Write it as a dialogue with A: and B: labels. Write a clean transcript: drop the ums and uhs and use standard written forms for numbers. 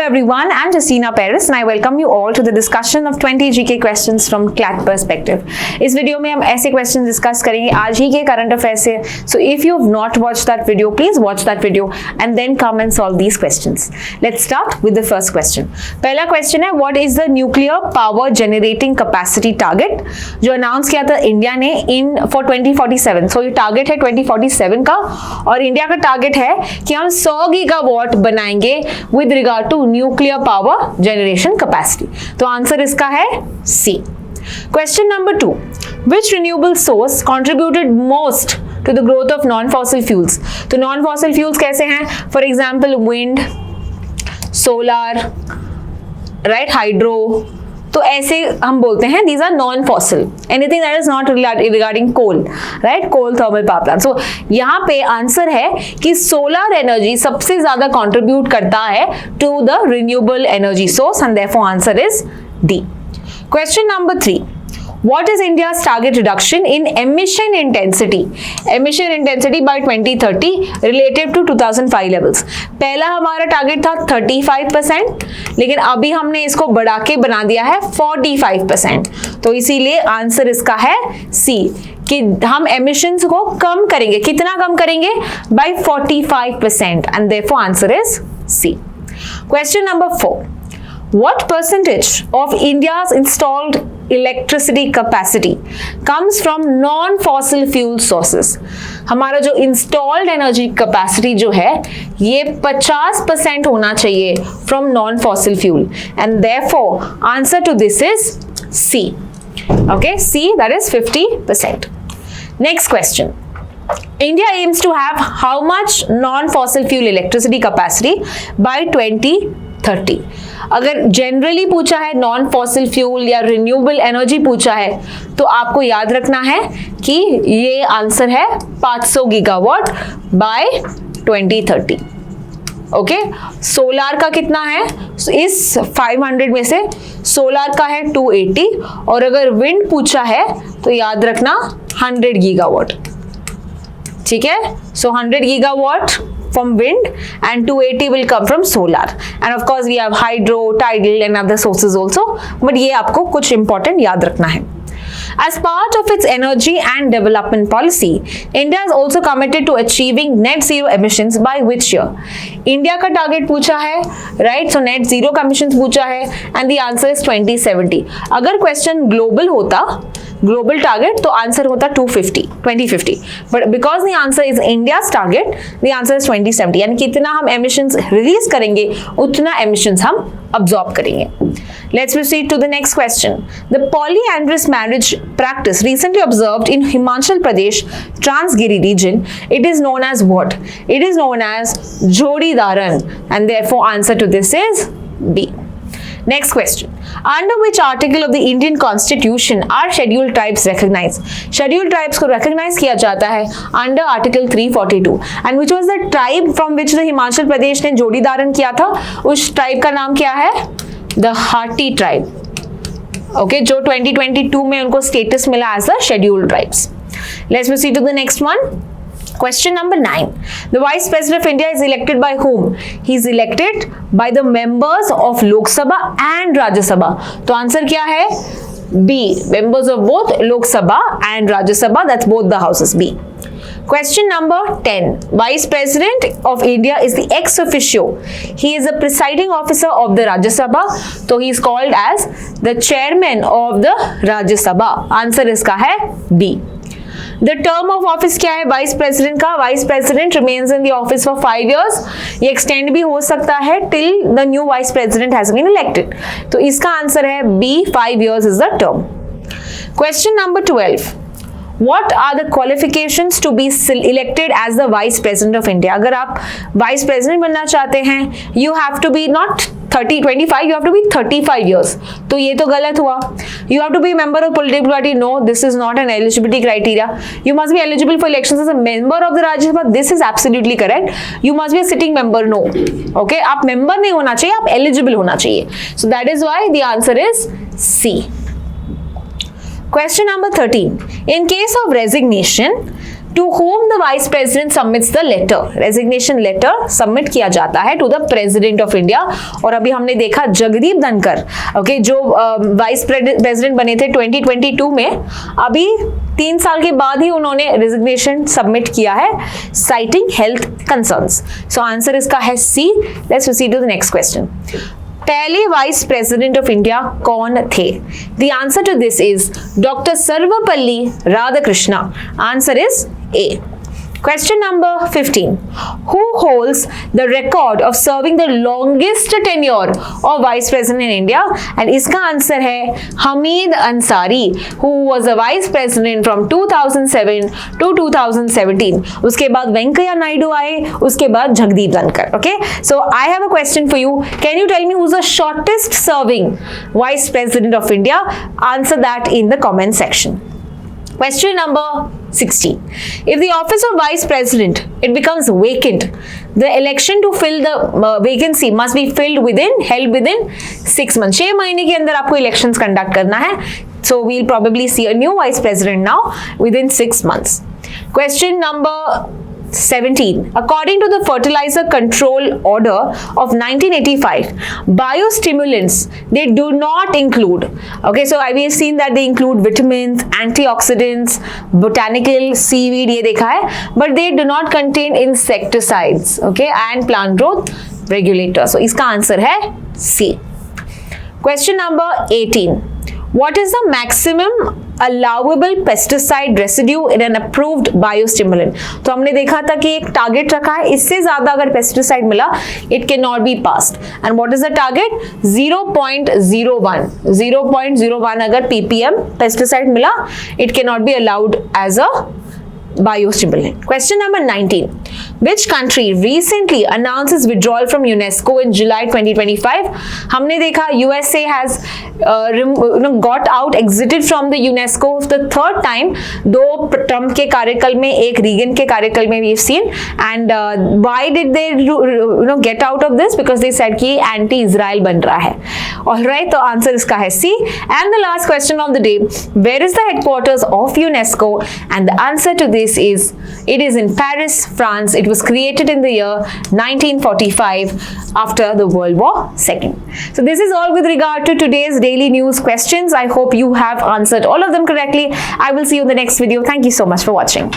A: everyone, I'm Justina Paris and I welcome you all to the discussion of 20 GK questions from CLAT perspective. इस video में हम ऐसे questions discuss करेंगे आज ही के current affairs से. So if you have not watched that video, please watch that video and then come and solve these questions. Let's start with the first question. पहला question है what is the nuclear power generating capacity target जो announce किया था India ने for 2047. So ये target है 2047 का और इंडिया का target है कि हम 100 गीगावाट बनाएंगे with regard to nuclear power generation capacity. तो आंसर इसका है C. Question number 2. Which renewable source contributed most to the growth of non-fossil fuels? तो non-fossil fuels कैसे हैं? For example, wind, solar, right, hydro. तो ऐसे हम बोलते हैं these are non-fossil. Anything that is not regarding coal, right? Coal thermal power plant. So यहाँ पे आंसर है कि solar energy सबसे ज़्यादा contribute करता है to the renewable energy source and therefore answer is D. Question number 3. What is India's target reduction in emission intensity? Emission intensity by 2030 relative to 2005 levels. पहला हमारा टारगेट था 35%, लेकिन अभी हमने इसको बढ़ा के बना दिया है 45%. तो इसीलिए आंसर इसका है C कि हम emissions को कम करेंगे. कितना कम करेंगे? By 45% and therefore answer is C. Question number 4. What percentage of India's installed electricity capacity comes from non-fossil fuel sources? हमारा जो installed energy capacity जो है ये 50% होना चाहिए from non-fossil fuel and therefore answer to this is C. Okay, C, that is 50%. Next question. India aims to have how much non-fossil fuel electricity capacity by 2030? अगर generally पूछा है non fossil fuel या renewable energy पूछा है तो आपको याद रखना है कि ये आंसर है 500 गीगावाट बाय 2030. ओके, सोलार का कितना है? इस 500 में से सोलार का है 280 और अगर विंड पूछा है तो याद रखना 100 गीगावाट. ठीक है, सो 100 gigawatt from wind and 280 will come from solar and of course we have hydro, tidal and other sources also, but ये आपको कुछ important याद रखना है. As part of its energy and development policy, India is also committed to achieving net zero emissions by which year? India का target पूछा है, right? So net zero का emissions पूछा है and the answer is 2070. अगर question global होता, global target तो answer होता 2050, but because the answer is India's target, the answer is 2070. यानी कितना हम emissions release करेंगे उतना emissions हम absorb करेंगे. Let's proceed to the next question. The polyandrous marriage practice recently observed in Himachal Pradesh Transgiri region, it is known as what? It is known as Jodi Dharan and therefore answer to this is B. Next question. Under which article of the Indian Constitution are scheduled tribes recognized? Scheduled tribes को recognize किया जाता है under Article 342. And which was the tribe from which the Himachal Pradesh ने जोड़ी धारण किया था? उस tribe का नाम क्या है? The Hati tribe. Okay, जो 2022 में उनको status मिला as the scheduled tribes. Let's proceed to the next one. Question number 9. The Vice President of India is elected by whom? He is elected by the members of Lok Sabha and Rajya Sabha. तो answer क्या है? B. Members of both Lok Sabha and Rajya Sabha. That's both the houses. B. Question number 10. Vice President of India is the ex officio. He is the presiding officer of the Rajya Sabha. So he is called as the chairman of the Rajya Sabha. Answer इसका है B. The term of office क्या है vice president का? Vice president remains in the office for 5 years. ये extend भी हो सकता है till the new vice president has been elected. तो इसका आंसर है B. 5 years is the term. Question number 12. What are the qualifications to be elected as the Vice President of India? अगर आप Vice President बनना चाहते हैं, you have to be not 25, you have to be 35 years. तो ये तो गलत हुआ. You have to be a member of political party. No, this is not an eligibility criteria. You must be eligible for elections as a member of the Rajya Sabha. This is absolutely correct. You must be a sitting member. No. Okay, आप member नहीं होना चाहिए, आप eligible होना चाहिए. So that is why the answer is C. Question number 13. In case of resignation, to whom the vice president submits the letter. Resignation letter submit किया जाता है to the president of India. और अभी हमने देखा Jagdeep Dhankhar, okay, जो vice president बने थे 2022 में, अभी 3 साल के बाद ही उन्होंने रेजिग्नेशन सबमिट किया है, citing health concerns. So answer इसका है C. Let's proceed to the next question. पहले वाइस प्रेसिडेंट ऑफ इंडिया कौन थे? The answer to this is Dr. Sarvepalli Radhakrishna. Answer is A. Question number 15. Who holds the record of serving the longest tenure of vice president in India? And इसका answer है Hamid Ansari, who was a vice president from 2007 to 2017. उसके बाद वेंकैया नायडू आए, उसके बाद Jagdeep Dhankhar. Okay, so I have a question for you. Can you tell me who's the shortest serving vice president of India? Answer that in the comment section. Question number 16. If the office of vice president it becomes vacant, the election to fill the vacancy must be held within 6 months. 6 महीने के अंदर आपको elections conduct करना है. So we'll probably see a new vice president now within 6 months. Question number 17. According to the Fertilizer Control Order of 1985, biostimulants, they do not include, okay, so we have seen that they include vitamins, antioxidants, botanical, seaweed, ये देखा है, but they do not contain insecticides, okay, and plant growth regulator. So इसका answer है C. Question number 18. What is the maximum allowable pesticide residue in an approved biostimulant? तो हमने देखा था कि एक टारगेट रखा है, इससे ज्यादा अगर पेस्टिसाइड मिला it cannot be passed. And what is the target? 0.01. 0.01 अगर ppm pesticide मिला, it cannot be allowed as a biostimulant. Question number 19. Which country recently announced its withdrawal from UNESCO in July 2025? हमने देखा USA has got out, exited from the UNESCO the third time. 2 Trump के कार्यकाल में, एक Regan के कार्यकाल में we've seen. And why did they get out of this? Because they said कि anti-Israel बन रहा है. Alright, तो आंसर इसका है C. And the last question of the day. Where is the headquarters of UNESCO? And the answer to this is it is in Paris, France. It was created in the year 1945 after the World War II. So this is all with regard to today's daily news questions. I hope you have answered all of them correctly. I will see you in the next video. Thank you so much for watching.